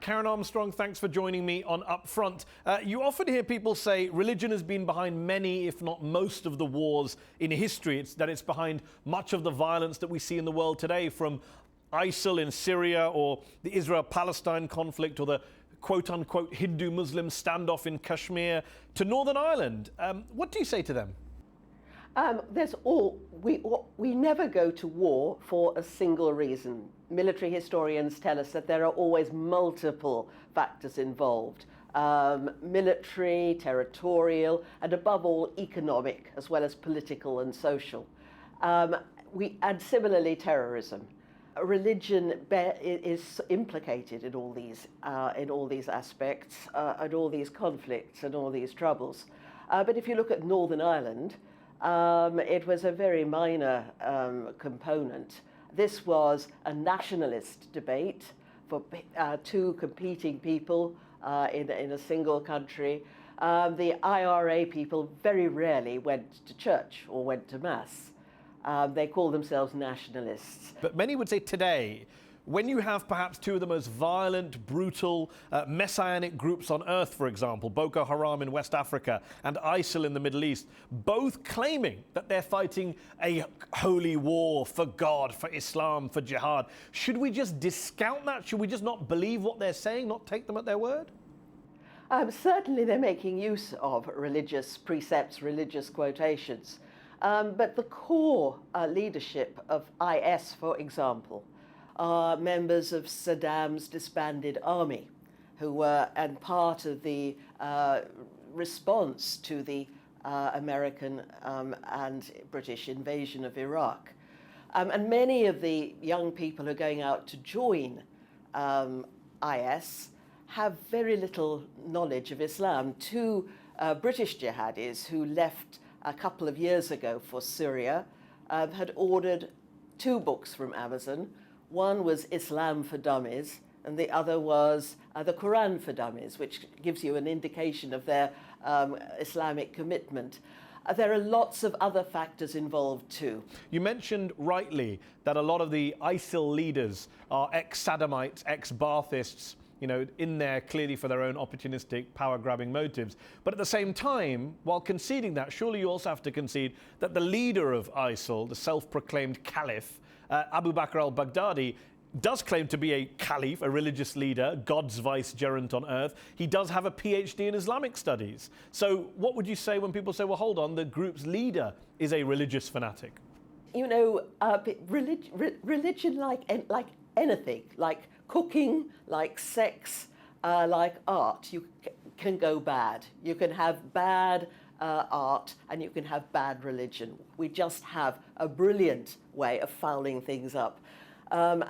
Karen Armstrong, thanks for joining me on UpFront. You often hear people say religion has been behind many, if not most, of the wars in history. It's behind much of the violence that we see in the world today, from ISIL in Syria or the Israel-Palestine conflict or the quote-unquote Hindu-Muslim standoff in Kashmir to Northern Ireland. What do you say to them? We never go to war for a single reason. Military historians tell us that there are always multiple factors involved. Military, territorial, and above all economic, as well as political and social. And similarly terrorism. Religion is implicated in all these aspects, and all these conflicts and all these troubles. But if you look at Northern Ireland, it was a very minor component. This was a nationalist debate for two competing people in a single country. The IRA people very rarely went to church or went to mass. They call themselves nationalists. But many would say today, when you have perhaps two of the most violent, brutal, messianic groups on earth, for example, Boko Haram in West Africa and ISIL in the Middle East, both claiming that they're fighting a holy war for God, for Islam, for jihad, should we just discount that? Should we just not believe what they're saying, not take them at their word? Certainly they're making use of religious precepts, religious quotations. But the core leadership of IS, for example, are members of Saddam's disbanded army, who were and part of the response to the American and British invasion of Iraq. And many of the young people who are going out to join IS have very little knowledge of Islam. Two British jihadis who left a couple of years ago for Syria had ordered two books from Amazon. One was Islam for Dummies, and the other was the Quran for Dummies, which gives you an indication of their Islamic commitment. There are lots of other factors involved too. You mentioned rightly that a lot of the ISIL leaders are ex-Saddamites, ex-Baathists, you know, in there clearly for their own opportunistic, power-grabbing motives. But at the same time, while conceding that, surely you also have to concede that the leader of ISIL, the self-proclaimed caliph, Abu Bakr al-Baghdadi, does claim to be a caliph, a religious leader, God's vicegerent on earth. He does have a PhD in Islamic studies. So what would you say when people say, well, hold on, the group's leader is a religious fanatic? You know, religion like anything, like cooking, like sex, like art, can go bad. You can have bad art and you can have bad religion. We just have a brilliant way of fouling things up. But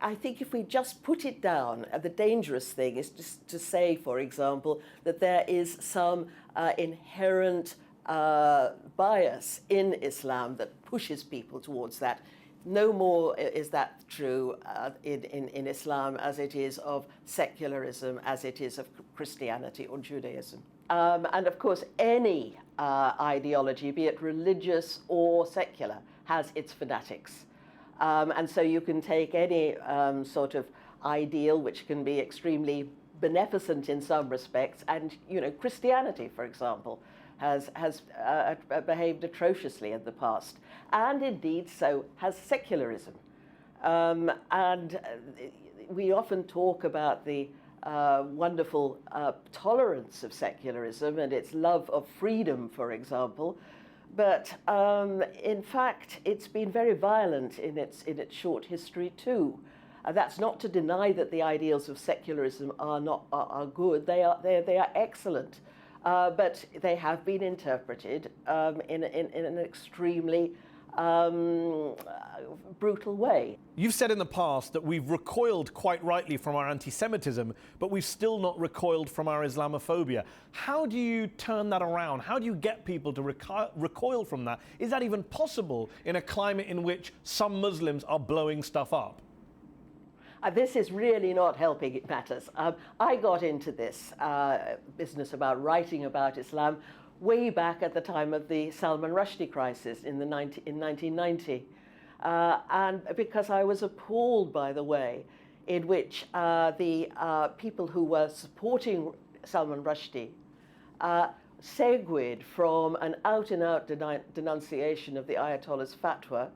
I think if we just put it down, the dangerous thing is just to say, for example, that there is some inherent bias in Islam that pushes people towards that. No more is that true in Islam as it is of secularism, as it is of Christianity or Judaism. And of course, any ideology, be it religious or secular, has its fanatics. And so you can take any sort of ideal, which can be extremely beneficent in some respects, and, you know, Christianity, for example, has behaved atrociously in the past, and indeed so has secularism. And we often talk about the wonderful tolerance of secularism and its love of freedom, for example, but in fact it's been very violent in its short history too. That's not to deny that the ideals of secularism are good. They are excellent. But they have been interpreted in an extremely brutal way. You've said in the past that we've recoiled quite rightly from our anti-Semitism, but we've still not recoiled from our Islamophobia. How do you turn that around? How do you get people to recoil from that? Is that even possible in a climate in which some Muslims are blowing stuff up? This is really not helping matters. I got into this business about writing about Islam way back at the time of the Salman Rushdie crisis in 1990. And because I was appalled by the way in which the people who were supporting Salman Rushdie segued from an out-and-out denunciation of the Ayatollah's fatwa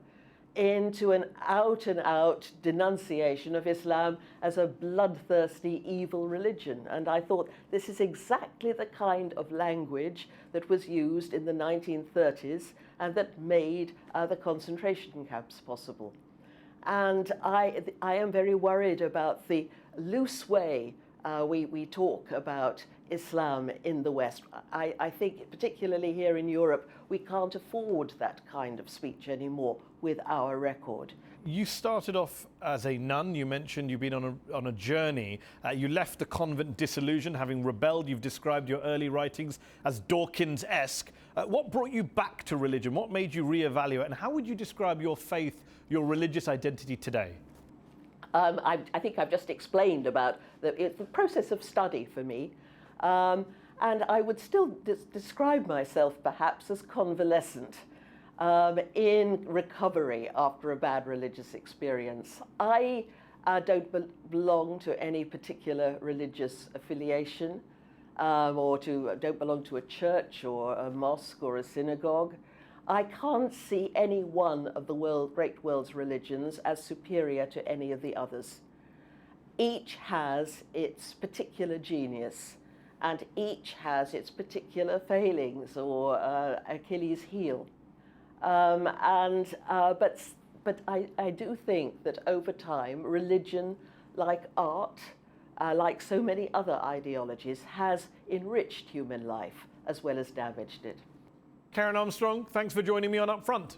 into an out-and-out denunciation of Islam as a bloodthirsty, evil religion. And I thought this is exactly the kind of language that was used in the 1930s and that made the concentration camps possible. And I am very worried about the loose way we talk about Islam in the West. I think, particularly here in Europe, we can't afford that kind of speech anymore with our record. You started off as a nun. You mentioned you've been on a journey. You left the convent disillusioned, having rebelled. You've described your early writings as Dawkins-esque. What brought you back to religion? What made you reevaluate? And how would you describe your faith, your religious identity today? I think I've just explained about the process of study for me. And I would still describe myself perhaps as convalescent in recovery after a bad religious experience. I don't belong to any particular religious affiliation or don't belong to a church or a mosque or a synagogue. I can't see any one of the great world's religions as superior to any of the others. Each has its particular genius, and each has its particular failings or Achilles' heel. But I do think that over time, religion, like art, like so many other ideologies, has enriched human life as well as damaged it. Karen Armstrong, thanks for joining me on UpFront.